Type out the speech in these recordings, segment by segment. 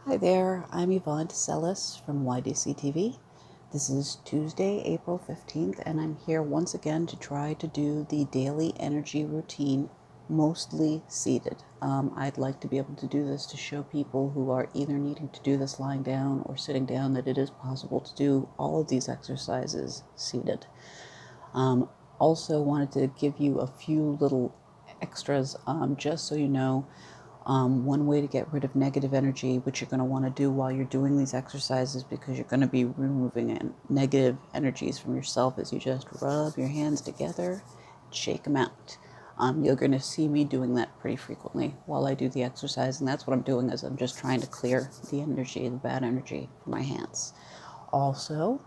Hi there, I'm Yvonne de Celis from YDCtv. This is Tuesday, April 15th, and I'm here once again to try to do the daily energy routine, mostly seated. I'd like to be able to do this to show people who are either needing to do this lying down or sitting down that it is possible to do all of these exercises seated. Also wanted to give you a few little extras just so you know. One way to get rid of negative energy, which you're going to want to do while you're doing these exercises, because you're going to be removing negative energies from yourself, as you just rub your hands together, shake them out. You're going to see me doing that pretty frequently while I do the exercise, and that's what I'm doing, is I'm just trying to clear the energy, the bad energy from my hands. Also,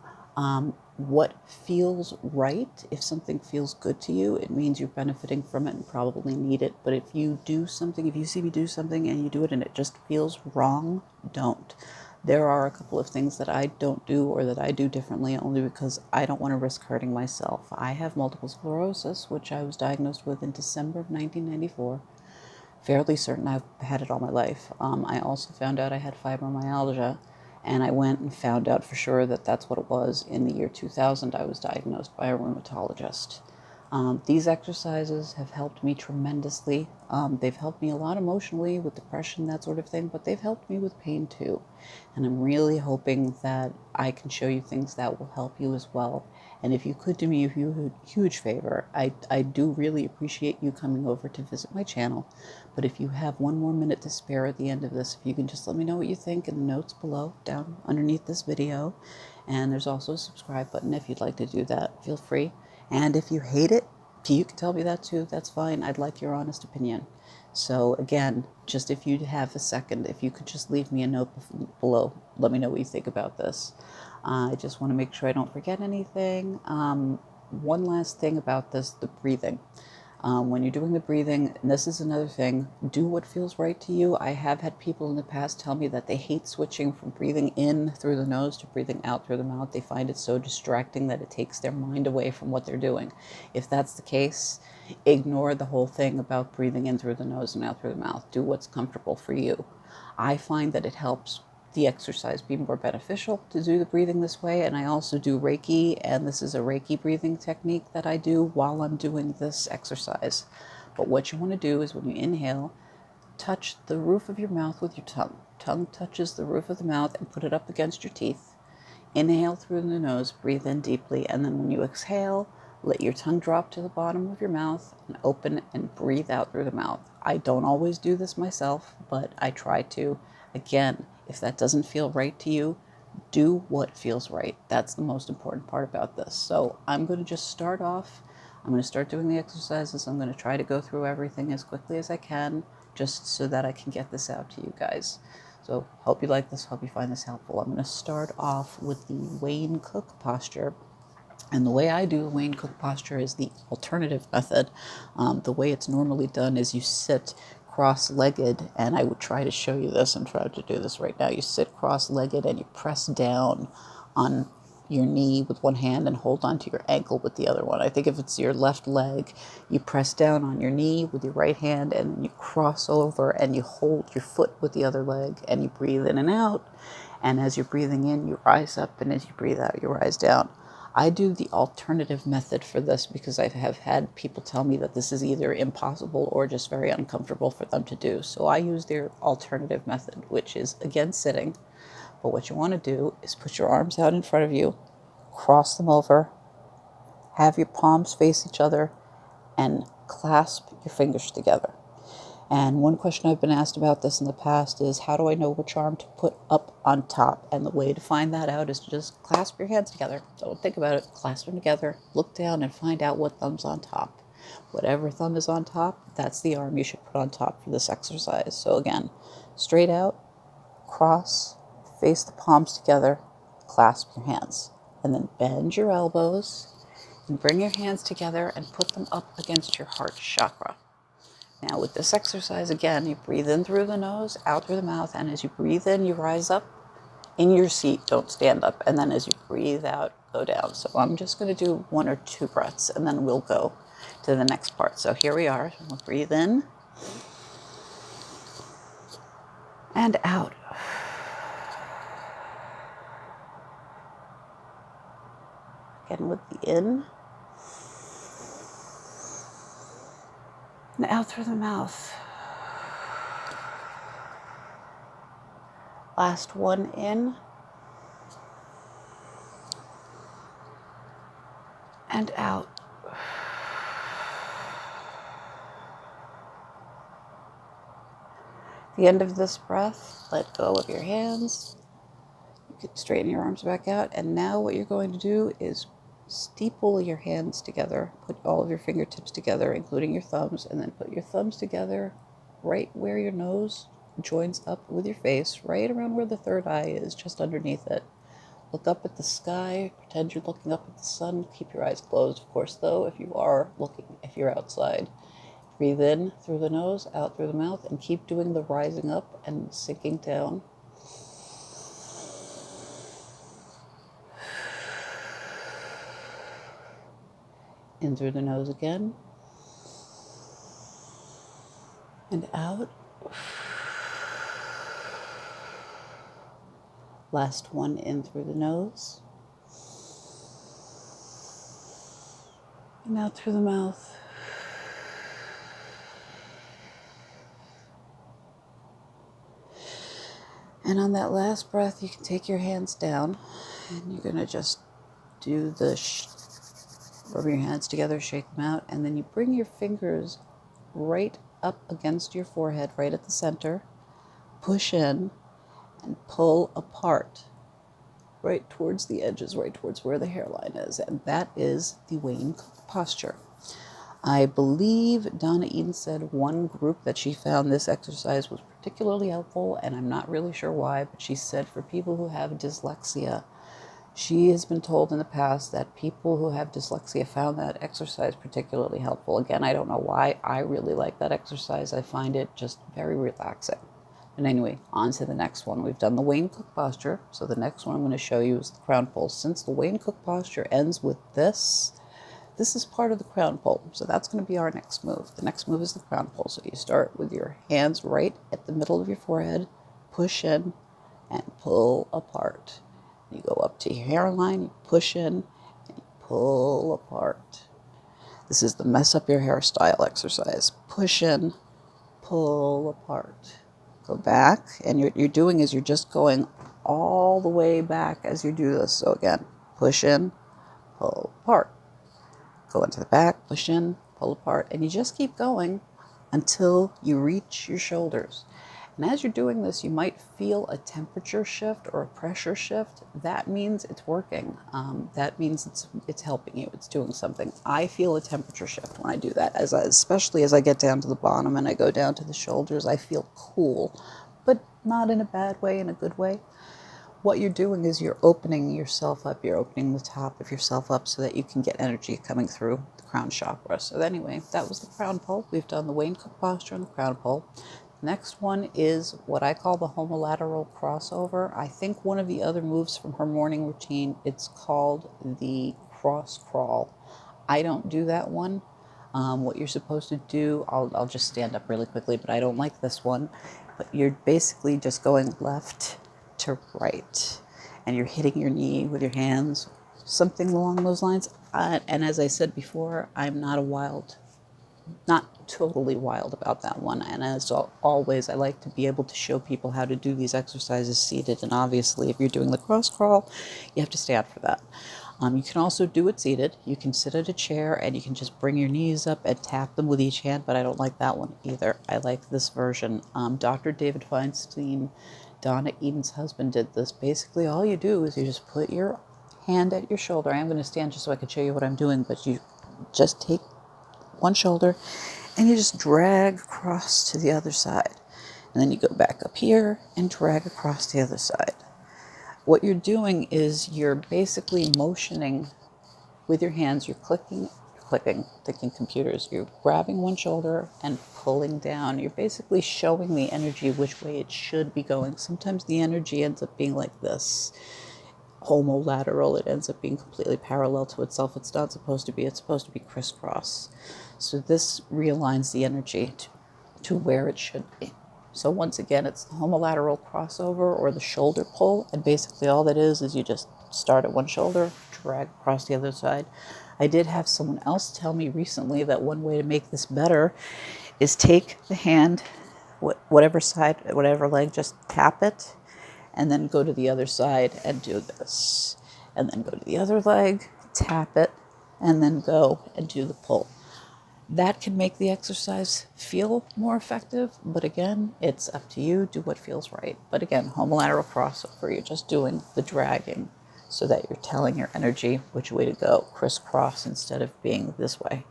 what feels right. If something feels good to you, it means you're benefiting from it and probably need it. But if you do something, if you see me do something and you do it and it just feels wrong, don't. There are a couple of things that I don't do, or that I do differently, only because I don't want to risk hurting myself. I have multiple sclerosis, which I was diagnosed with in December of 1994. Fairly certain I've had it all my life. I also found out I had fibromyalgia, and I went and found out for sure that that's what it was in the year 2000. I was diagnosed by a rheumatologist. These exercises have helped me tremendously. They've helped me a lot emotionally with depression, that sort of thing, but they've helped me with pain too. And I'm really hoping that I can show you things that will help you as well. And if you could do me a huge favor, I do really appreciate you coming over to visit my channel. But if you have one more minute to spare at the end of this, if you can just let me know what you think in the notes below, down underneath this video. And there's also a subscribe button if you'd like to do that. Feel free. And if you hate it, you can tell me that too. That's fine. I'd like your honest opinion. So again, just if you have a second, if you could just leave me a note below, let me know what you think about this. I just want to make sure I don't forget anything. One last thing about this, the breathing. When you're doing the breathing, and this is another thing, do what feels right to you. I have had people in the past tell me that they hate switching from breathing in through the nose to breathing out through the mouth. They find it so distracting that it takes their mind away from what they're doing. If that's the case, ignore the whole thing about breathing in through the nose and out through the mouth. Do what's comfortable for you. I find that it helps the exercise be more beneficial to do the breathing this way. And I also do Reiki, and this is a Reiki breathing technique that I do while I'm doing this exercise. But what you want to do is, when you inhale, touch the roof of your mouth with your tongue. Tongue touches the roof of the mouth and put it up against your teeth. Inhale through the nose, breathe in deeply, and then when you exhale, let your tongue drop to the bottom of your mouth and open and breathe out through the mouth. I don't always do this myself, but I try to. Again, if that doesn't feel right to you, do what feels right. That's the most important part about this. So I'm going to just start off. I'm going to start doing the exercises. I'm going to try to go through everything as quickly as I can, just so that I can get this out to you guys. So hope you like this. Hope you find this helpful. I'm going to start off with the Wayne Cook posture. And the way I do the Wayne Cook posture is the alternative method. The way it's normally done is you sit cross-legged, and I would try to show you this. I'm trying to do this right now. You sit cross-legged and you press down on your knee with one hand and hold onto your ankle with the other one. I think if it's your left leg, you press down on your knee with your right hand, and then you cross over and you hold your foot with the other leg, and you breathe in and out. And as you're breathing in, you rise up, and as you breathe out, you rise down. I do the alternative method for this because I have had people tell me that this is either impossible or just very uncomfortable for them to do. So I use their alternative method, which is, again, sitting. But what you want to do is put your arms out in front of you, cross them over, have your palms face each other, and clasp your fingers together. And one question I've been asked about this in the past is, how do I know which arm to put up on top? And the way to find that out is to just clasp your hands together. Don't think about it. Clasp them together. Look down and find out what thumb's on top. Whatever thumb is on top, that's the arm you should put on top for this exercise. So again, straight out, cross, face the palms together, clasp your hands. And then bend your elbows and bring your hands together and put them up against your heart chakra. Now with this exercise, again, you breathe in through the nose, out through the mouth, and as you breathe in, you rise up in your seat, don't stand up, and then as you breathe out, go down. So I'm just going to do 1 or 2 breaths, and then we'll go to the next part. So here we are. We'll breathe in and out. Again with the in. And out through the mouth. Last one in. And out. At the end of this breath, let go of your hands. You can straighten your arms back out. And now what you're going to do is steeple your hands together. Put all of your fingertips together, including your thumbs, and then put your thumbs together right where your nose joins up with your face, right around where the third eye is, just underneath it. Look up at the sky. Pretend you're looking up at the sun. Keep your eyes closed, of course, though, if you're outside. Breathe in through the nose, out through the mouth, and keep doing the rising up and sinking down. In through the nose again. And out. Last one in through the nose. And out through the mouth. And on that last breath, you can take your hands down and you're going to just do the rub your hands together, shake them out, and then you bring your fingers right up against your forehead, right at the center, push in and pull apart, right towards the edges, right towards where the hairline is. And that is the Wayne Cook posture. I believe Donna Eden said one group that she found this exercise was particularly helpful, and I'm not really sure why, but she said for people who have dyslexia, she has been told in the past that people who have dyslexia found that exercise particularly helpful. Again, I don't know why. I really like that exercise. I find it just very relaxing. And anyway, on to the next one. We've done the Wayne Cook posture, so the next one I'm going to show you is the crown pole. Since the Wayne Cook posture ends with this is part of the crown pole, so that's going to be our next move. The next move is the crown pole. So you start with your hands right at the middle of your forehead, push in, and pull apart. You go up to your hairline, you push in, and you pull apart. This is the mess up your hairstyle exercise. Push in, pull apart. Go back, and you're doing is you're just going all the way back as you do this. So again, push in, pull apart. Go into the back, push in, pull apart, and you just keep going until you reach your shoulders. And as you're doing this, you might feel a temperature shift or a pressure shift. That means it's working. That means it's helping you. It's doing something. I feel a temperature shift when I do that, especially as I get down to the bottom and I go down to the shoulders. I feel cool, but not in a bad way, in a good way. What you're doing is you're opening yourself up. You're opening the top of yourself up so that you can get energy coming through the crown chakra. So anyway, that was the crown pole. We've done the Wayne Cook posture on the crown pole. Next one is what I call the homolateral crossover. I think one of the other moves from her morning routine, it's called the cross crawl. I don't do that one. What you're supposed to do, I'll just stand up really quickly, but I don't like this one. But you're basically just going left to right, and you're hitting your knee with your hands, something along those lines. And as I said before, I'm not totally wild about that one. And as always, I like to be able to show people how to do these exercises seated. And obviously, if you're doing the cross crawl, you have to stand for that. You can also do it seated. You can sit at a chair and you can just bring your knees up and tap them with each hand, but I don't like that one either. I like this version. Dr. David Feinstein, Donna Eden's husband, did this. Basically, all you do is you just put your hand at your shoulder. I am going to stand just so I can show you what I'm doing, but you just take one shoulder and you just drag across to the other side. And then you go back up here and drag across the other side. What you're doing is you're basically motioning with your hands. You're clicking, thinking computers. You're grabbing one shoulder and pulling down. You're basically showing the energy which way it should be going. Sometimes the energy ends up being like this, homolateral. It ends up being completely parallel to itself. It's not supposed to be. It's supposed to be crisscross. So this realigns the energy to where it should be. So once again, it's the homolateral crossover or the shoulder pull. And basically all that is you just start at one shoulder, drag across the other side. I did have someone else tell me recently that one way to make this better is take the hand, whatever side, whatever leg, just tap it, and then go to the other side and do this. And then go to the other leg, tap it, and then go and do the pull. That can make the exercise feel more effective, but again, it's up to you. Do what feels right. But again, homolateral crossover, you're just doing the dragging so that you're telling your energy which way to go, crisscross instead of being this way.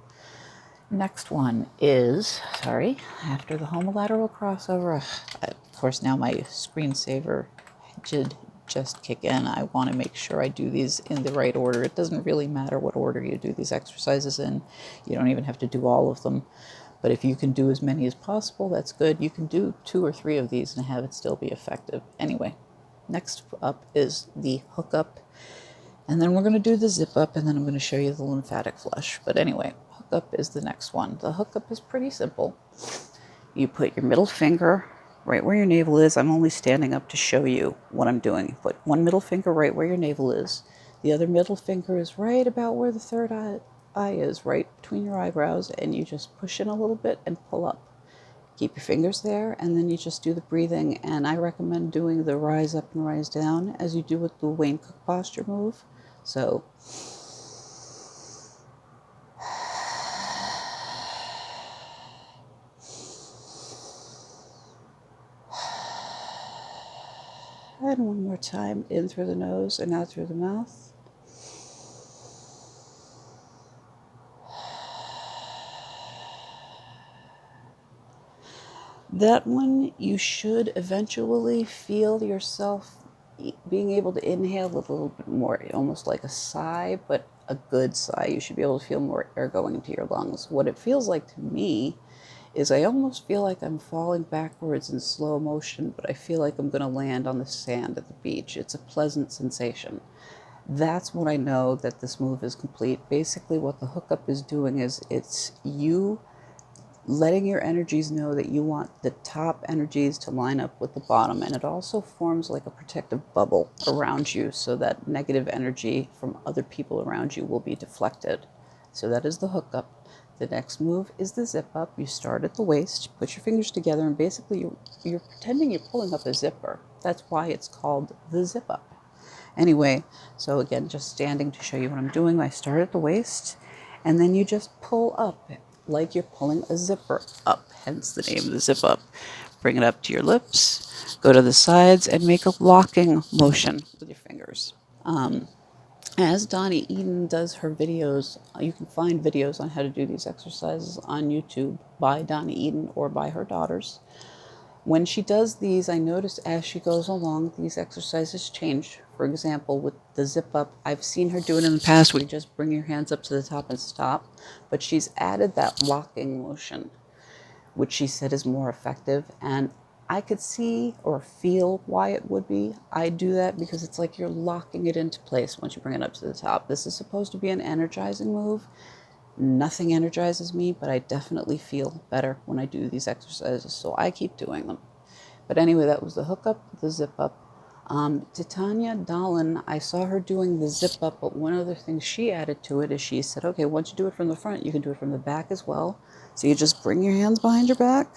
Next one is, after the homolateral crossover, of course now my screensaver did just kick in. I want to make sure I do these in the right order. It doesn't really matter what order you do these exercises in. You don't even have to do all of them. But if you can do as many as possible, that's good. You can do 2 or 3 of these and have it still be effective. Anyway, next up is the hookup. And then we're going to do the zip up, and then I'm going to show you the lymphatic flush. But anyway, hookup is the next one. The hookup is pretty simple. You put your middle finger right where your navel is. I'm only standing up to show you what I'm doing. Put one middle finger right where your navel is. The other middle finger is right about where the third eye is, right between your eyebrows, and you just push in a little bit and pull up. Keep your fingers there, and then you just do the breathing. And I recommend doing the rise up and rise down as you do with the Wayne Cook posture move. So and one more time, in through the nose and out through the mouth. That one, you should eventually feel yourself being able to inhale a little bit more, almost like a sigh, but a good sigh. You should be able to feel more air going into your lungs. What it feels like to me is I almost feel like I'm falling backwards in slow motion, but I feel like I'm going to land on the sand at the beach. It's a pleasant sensation. That's when I know that this move is complete. Basically, what the hookup is doing is it's you letting your energies know that you want the top energies to line up with the bottom. And it also forms like a protective bubble around you so that negative energy from other people around you will be deflected. So that is the hookup. The next move is the zip up. You start at the waist, put your fingers together, and basically you're pretending you're pulling up a zipper. That's why it's called the zip up. Anyway, so again, just standing to show you what I'm doing. I start at the waist, and then you just pull up like you're pulling a zipper up, hence the name of the zip up. Bring it up to your lips, go to the sides, and make a locking motion with your fingers. As Donnie Eden does her videos, you can find videos on how to do these exercises on YouTube by Donnie Eden or by her daughters. When she does these, I notice as she goes along, these exercises change. For example, with the zip up, I've seen her do it in the past where you just bring your hands up to the top and stop, but she's added that locking motion, which she said is more effective. And I could see or feel why it would be. I do that because it's like you're locking it into place once you bring it up to the top. This is supposed to be an energizing move. Nothing energizes me, but I definitely feel better when I do these exercises, so I keep doing them. But anyway, that was the hookup, the zip up. Titania Dolan, I saw her doing the zip up, but one other thing she added to it is she said, okay, once you do it from the front, you can do it from the back as well. So you just bring your hands behind your back,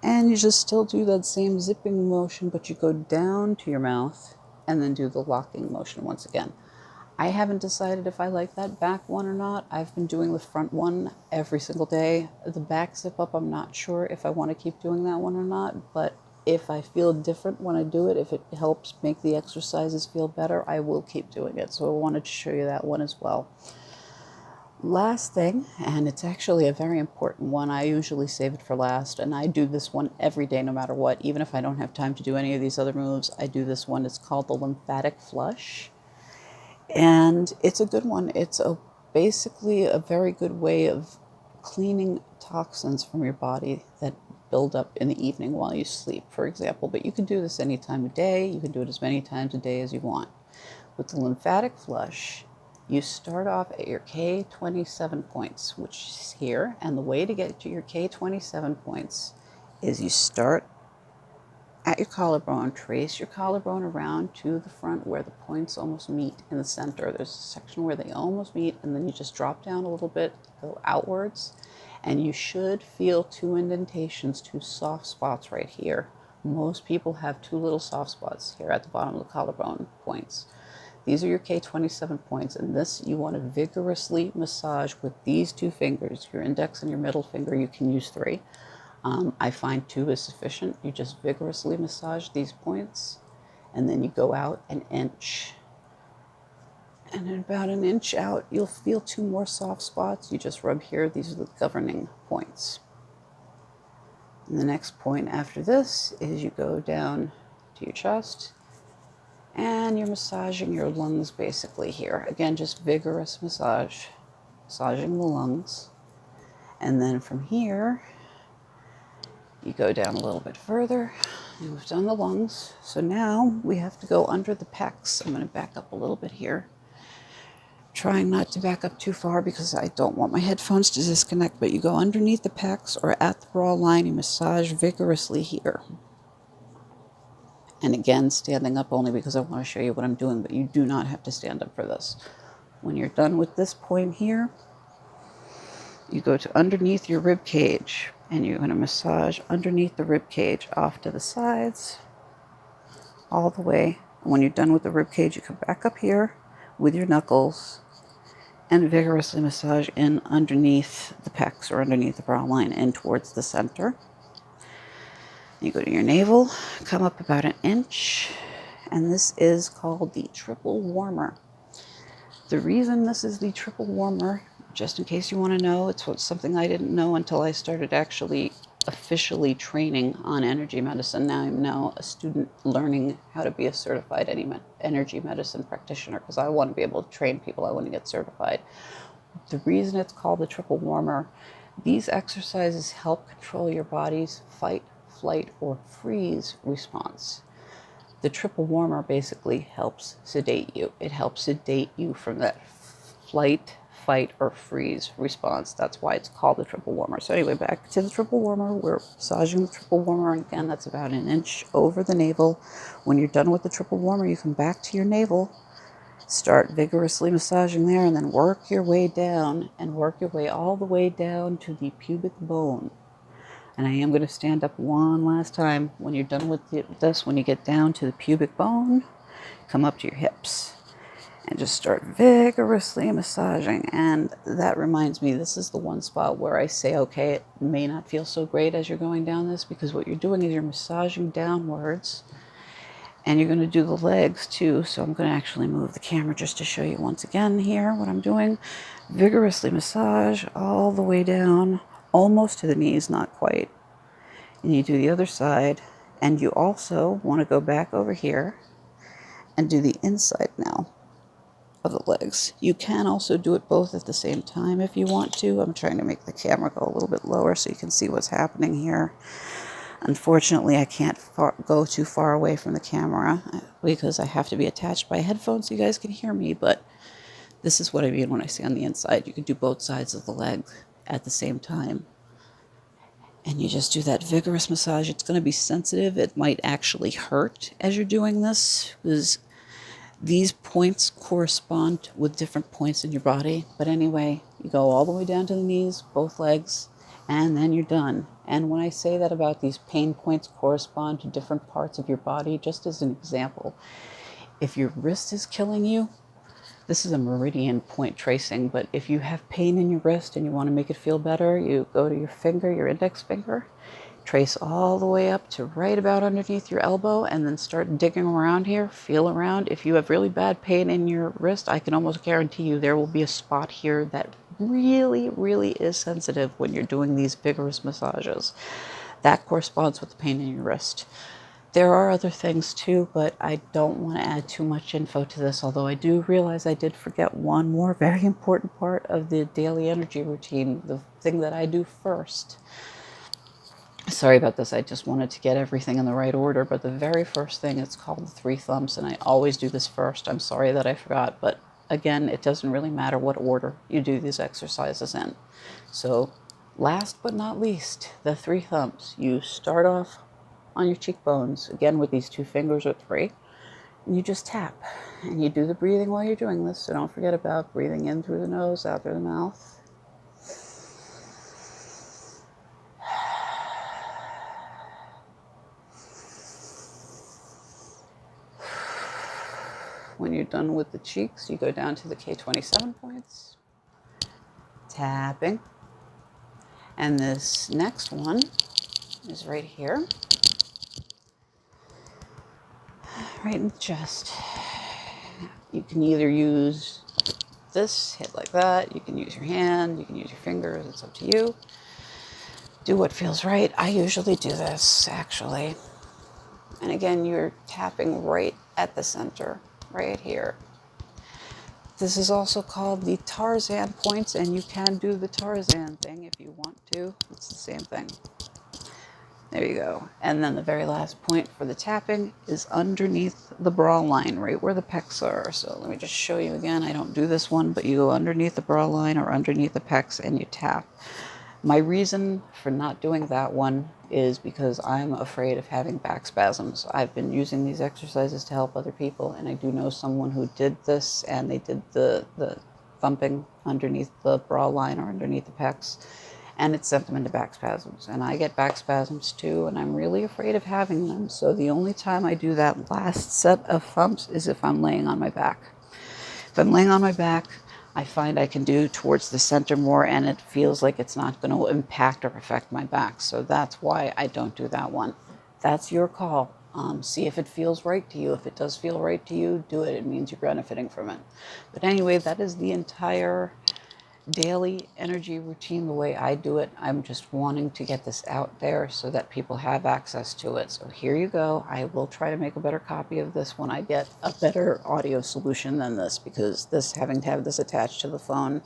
and you just still do that same zipping motion, but you go down to your mouth and then do the locking motion once again. I haven't decided if I like that back one or not. I've been doing the front one every single day. The back zip up, I'm not sure if I want to keep doing that one or not, but if I feel different when I do it, if it helps make the exercises feel better, I will keep doing it. So I wanted to show you that one as well. Last thing, and it's actually a very important one. I usually save it for last, and I do this one every day no matter what. Even if I don't have time to do any of these other moves, I do this one. It's called the lymphatic flush. And it's a good one. It's basically a very good way of cleaning toxins from your body that build up in the evening while you sleep, for example. But you can do this any time of day. You can do it as many times a day as you want. With the lymphatic flush, you start off at your K27 points, which is here. And the way to get to your K27 points is you start at your collarbone, trace your collarbone around to the front where the points almost meet in the center. There's a section where they almost meet, and then you just drop down a little bit, go outwards, and you should feel 2 indentations, 2 soft spots right here. Most people have 2 little soft spots here at the bottom of the collarbone points. These are your K27 points, and this you want to vigorously massage with these 2 fingers, your index and your middle finger. You can use 3. I find 2 is sufficient. You just vigorously massage these points, and then you go out an inch. And at about an inch out, you'll feel 2 more soft spots. You just rub here. These are the governing points. And the next point after this is you go down to your chest, and you're massaging your lungs basically here. Again, just vigorous massage, massaging the lungs. And then from here, you go down a little bit further. We've done the lungs. So now we have to go under the pecs. I'm going to back up a little bit here. Trying not to back up too far because I don't want my headphones to disconnect, but you go underneath the pecs or at the bra line, you massage vigorously here. And again, standing up only because I want to show you what I'm doing, but you do not have to stand up for this. When you're done with this point here, you go to underneath your rib cage, and you're going to massage underneath the rib cage off to the sides, all the way. And when you're done with the rib cage, you come back up here with your knuckles and vigorously massage in underneath the pecs or underneath the bra line in towards the center. You go to your navel, come up about an inch, and this is called the triple warmer. The reason this is the triple warmer, just in case you want to know, it's something I didn't know until I started actually officially training on energy medicine. Now I'm now a student learning how to be a certified energy medicine practitioner because I want to be able to train people. I want to get certified. The reason it's called the triple warmer, these exercises help control your body's fight, flight, or freeze response. The triple warmer basically helps sedate you. It helps sedate you from that flight, fight, or freeze response. That's why it's called the triple warmer. So anyway, back to the triple warmer. We're massaging the triple warmer. Again, that's about an inch over the navel. When you're done with the triple warmer, you come back to your navel, start vigorously massaging there, and then work your way down and work your way all the way down to the pubic bone. And I am going to stand up one last time. When you're done with this, when you get down to the pubic bone, come up to your hips and just start vigorously massaging. And that reminds me, this is the one spot where I say, okay, it may not feel so great as you're going down this, because what you're doing is you're massaging downwards, and you're going to do the legs too. So I'm going to actually move the camera just to show you once again here what I'm doing. Vigorously massage all the way down, almost to the knees, not quite. And you do the other side, and you also want to go back over here and do the inside now of the legs. You can also do it both at the same time if you want to. I'm trying to make the camera go a little bit lower so you can see what's happening here. Unfortunately, I can't go too far away from the camera because I have to be attached by headphones so you guys can hear me, but this is what I mean when I say on the inside. You can do both sides of the leg at the same time. And you just do that vigorous massage. It's going to be sensitive. It might actually hurt as you're doing this, because these points correspond with different points in your body. But anyway, you go all the way down to the knees, both legs, and then you're done. And when I say that about these pain points correspond to different parts of your body, just as an example, if your wrist is killing you, this is a meridian point tracing, but if you have pain in your wrist and you want to make it feel better, you go to your finger, your index finger, trace all the way up to right about underneath your elbow, and then start digging around here, feel around. If you have really bad pain in your wrist, I can almost guarantee you there will be a spot here that really, really is sensitive when you're doing these vigorous massages. That corresponds with the pain in your wrist. There are other things too, but I don't want to add too much info to this, although I do realize I did forget one more very important part of the daily energy routine, the thing that I do first. Sorry about this, I just wanted to get everything in the right order, but the very first thing, it's called the 3 thumbs, and I always do this first. I'm sorry that I forgot, but again, it doesn't really matter what order you do these exercises in. So last but not least, the 3 thumbs. You start off on your cheekbones, again with these 2 fingers or 3. And you just tap. And you do the breathing while you're doing this, so don't forget about breathing in through the nose, out through the mouth. When you're done with the cheeks, you go down to the K27 points. Tapping. And this next one is right here. Right in the chest. You can either use this, hit like that. You can use your hand. You can use your fingers. It's up to you. Do what feels right. I usually do this, actually. And again, you're tapping right at the center, right here. This is also called the Tarzan points, and you can do the Tarzan thing if you want to. It's the same thing. There you go. And then the very last point for the tapping is underneath the bra line, right where the pecs are. So let me just show you again. I don't do this one, but you go underneath the bra line or underneath the pecs and you tap. My reason for not doing that one is because I'm afraid of having back spasms. I've been using these exercises to help other people, and I do know someone who did this, and they did the thumping underneath the bra line or underneath the pecs, and it sent them into back spasms. And I get back spasms too, and I'm really afraid of having them. So the only time I do that last set of thumps is if I'm laying on my back. If I'm laying on my back, I find I can do towards the center more, and it feels like it's not going to impact or affect my back. So that's why I don't do that one. That's your call. See if it feels right to you. If it does feel right to you, do it. It means you're benefiting from it. But anyway, that is the entire daily energy routine the way I do it. I'm just wanting to get this out there so that people have access to it. So here you go. I will try to make a better copy of this when I get a better audio solution than this, because this, having to have this attached to the phone,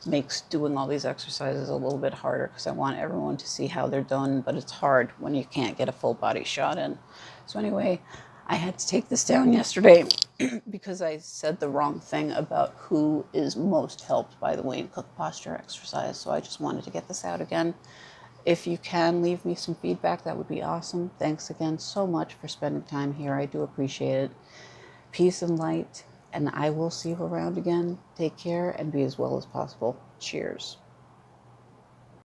makes doing all these exercises a little bit harder, because I want everyone to see how they're done, but it's hard when you can't get a full body shot in. So anyway, I had to take this down yesterday because I said the wrong thing about who is most helped by the Wayne Cook posture exercise. So I just wanted to get this out again. If you can leave me some feedback, that would be awesome. Thanks again so much for spending time here. I do appreciate it. Peace and light, and I will see you around again. Take care and be as well as possible. Cheers.